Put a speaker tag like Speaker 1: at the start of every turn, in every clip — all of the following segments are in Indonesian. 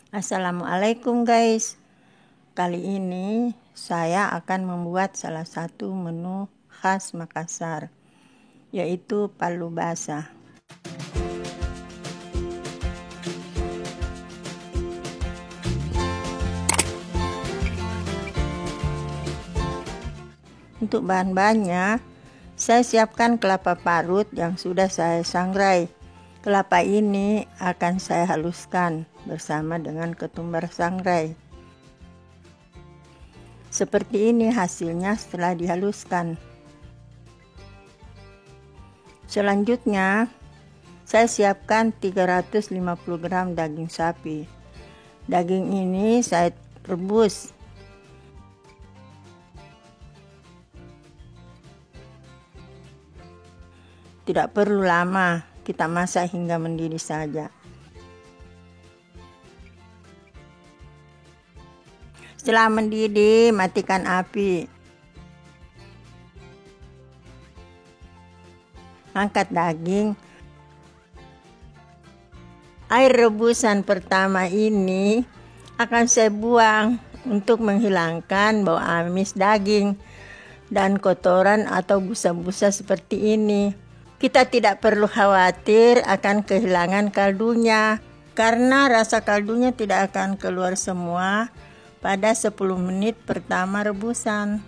Speaker 1: Assalamualaikum guys. Kali ini saya akan membuat salah satu menu khas Makassar, yaitu palu basah. Untuk bahan-bahannya, saya siapkan kelapa parut yang sudah saya sangrai. Kelapa ini akan saya haluskan bersama dengan ketumbar sangrai. Seperti ini hasilnya setelah dihaluskan. Selanjutnya, saya siapkan 350 gram daging sapi. Daging ini saya rebus. Tidak perlu lama, kita masak hingga mendidih saja. Setelah mendidih, matikan api. Angkat daging. Air rebusan pertama ini akan saya buang untuk menghilangkan bau amis daging dan kotoran atau busa-busa seperti ini. Kita tidak perlu khawatir akan kehilangan kaldunya, karena rasa kaldunya tidak akan keluar semua pada 10 menit pertama rebusan.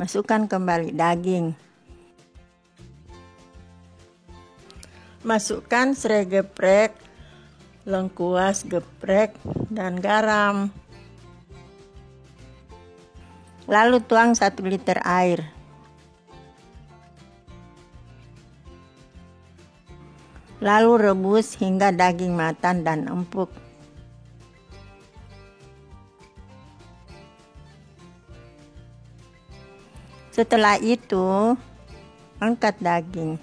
Speaker 1: Masukkan kembali daging. Masukkan serai geprek, lengkuas geprek, dan garam. Lalu tuang 1 liter air. Lalu rebus hingga daging matang dan empuk. Setelah itu, angkat daging.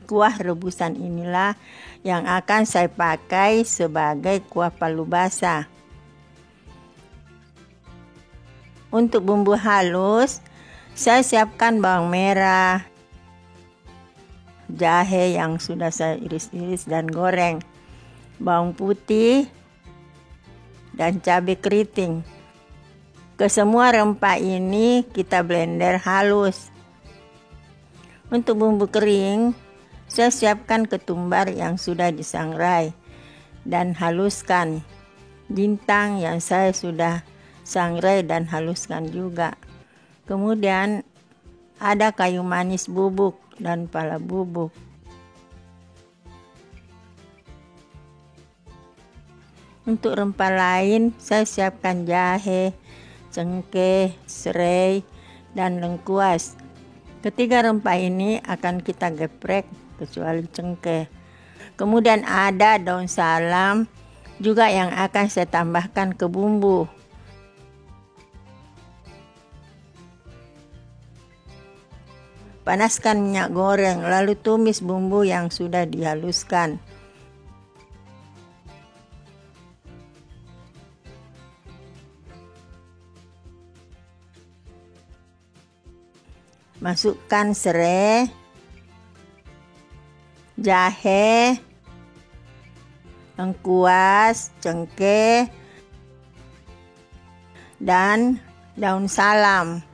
Speaker 1: Kuah rebusan inilah yang akan saya pakai sebagai kuah palu basah. Untuk bumbu halus, saya siapkan bawang merah, jahe yang sudah saya iris-iris dan goreng, bawang putih, dan cabai keriting. Kesemua rempah ini kita blender halus. Untuk bumbu kering, saya siapkan ketumbar yang sudah disangrai dan haluskan, jintan yang saya sudah sangrai dan haluskan juga. Kemudian ada kayu manis bubuk dan pala bubuk. Untuk rempah lain, saya siapkan jahe, cengkeh, serai, dan lengkuas. Ketiga rempah ini akan kita geprek kecuali cengkeh. Kemudian ada daun salam juga yang akan saya tambahkan ke bumbu. Panaskan minyak goreng, lalu tumis bumbu yang sudah dihaluskan. Masukkan serai, jahe, lengkuas, cengkeh, dan daun salam.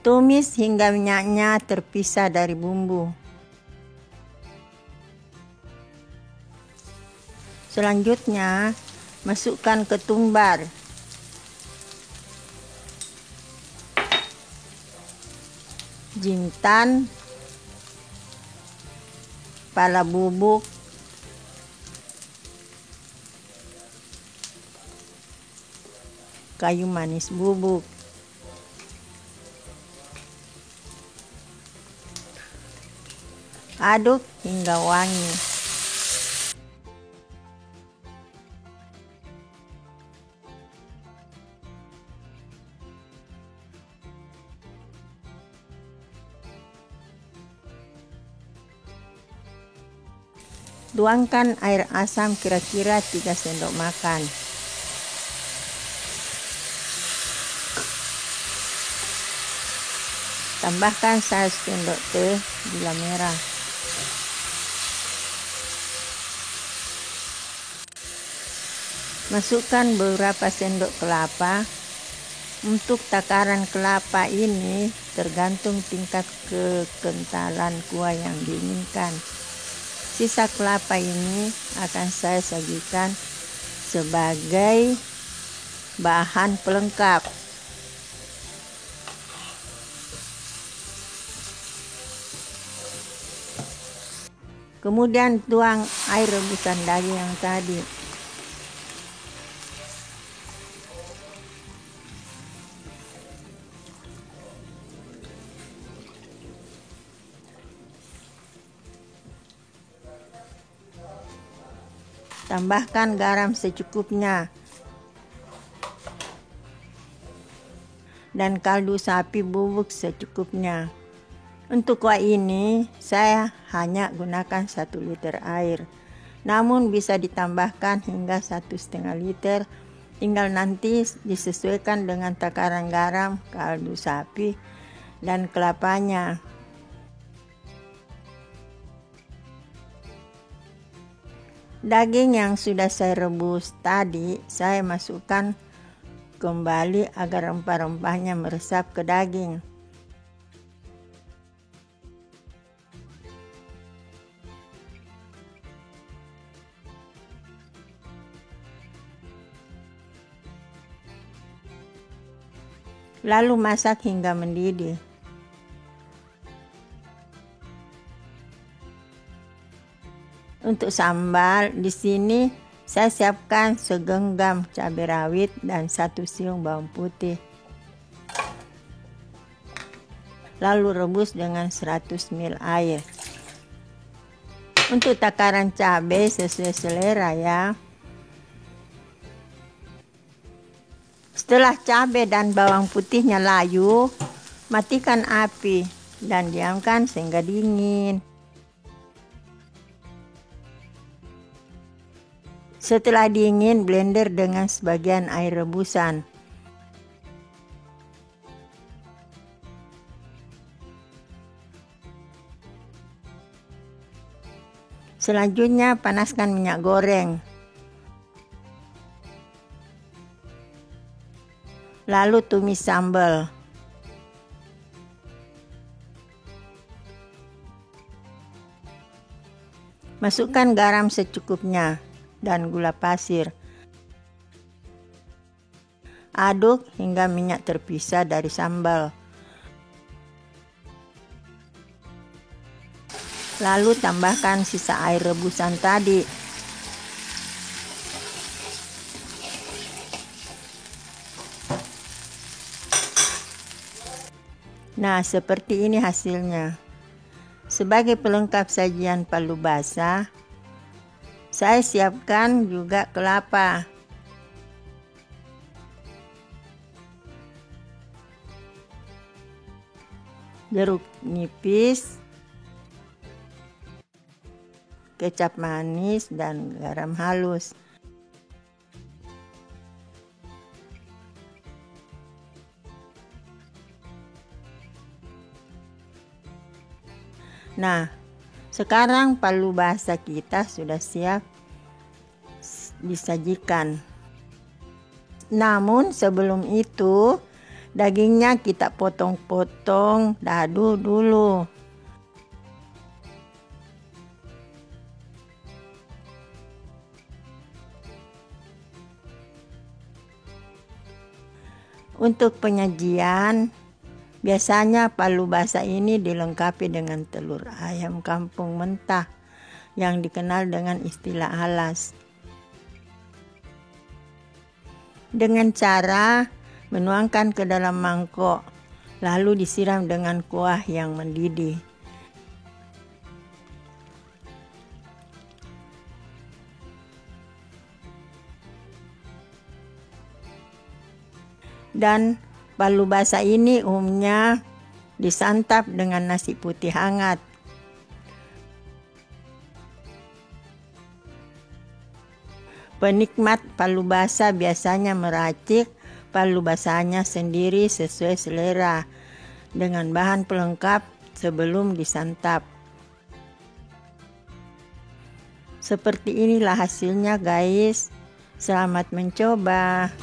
Speaker 1: Tumis hingga minyaknya terpisah dari bumbu. Selanjutnya, masukkan ketumbar. Jintan, pala bubuk, kayu manis bubuk. Aduk hingga wangi. Tuangkan air asam kira-kira 3 sendok makan. Tambahkan 1 sendok teh gula merah. Masukkan beberapa sendok kelapa. Untuk takaran kelapa ini tergantung tingkat kekentalan kuah yang diinginkan. Sisa kelapa ini akan saya sajikan sebagai bahan pelengkap. Kemudian tuang air rebusan daging yang tadi. Tambahkan garam secukupnya. Dan kaldu sapi bubuk secukupnya. Untuk kuah ini saya hanya gunakan 1 liter air. Namun bisa ditambahkan hingga 1,5 liter. Tinggal nanti disesuaikan dengan takaran garam, kaldu sapi, dan kelapanya. Daging yang sudah saya rebus tadi saya masukkan kembali agar rempah-rempahnya meresap ke daging. Lalu masak hingga mendidih. Untuk sambal di sini saya siapkan segenggam cabai rawit dan 1 siung bawang putih. Lalu rebus dengan 100 ml air. Untuk takaran cabai sesuai selera ya. Setelah cabai dan bawang putihnya layu, matikan api dan diamkan sehingga dingin. Setelah dingin, blender dengan sebagian air rebusan. Selanjutnya panaskan minyak goreng. Lalu tumis sambal. Masukkan garam secukupnya dan gula pasir. Aduk hingga minyak terpisah dari sambal. Lalu tambahkan sisa air rebusan tadi. Nah, seperti ini hasilnya. Sebagai pelengkap sajian palu basah, saya siapkan juga kelapa. Jeruk nipis, kecap manis, dan garam halus. Nah, sekarang palu basah kita sudah siap disajikan. Namun sebelum itu, dagingnya kita potong-potong dadu dulu. Untuk penyajian, biasanya palu basah ini dilengkapi dengan telur ayam kampung mentah yang dikenal dengan istilah alas. Dengan cara menuangkan ke dalam mangkok, lalu disiram dengan kuah yang mendidih. Dan palu basah ini umumnya disantap dengan nasi putih hangat. Penikmat palu basah biasanya meracik palu basahnya sendiri sesuai selera. dengan bahan pelengkap sebelum disantap. Seperti inilah hasilnya guys. Selamat mencoba.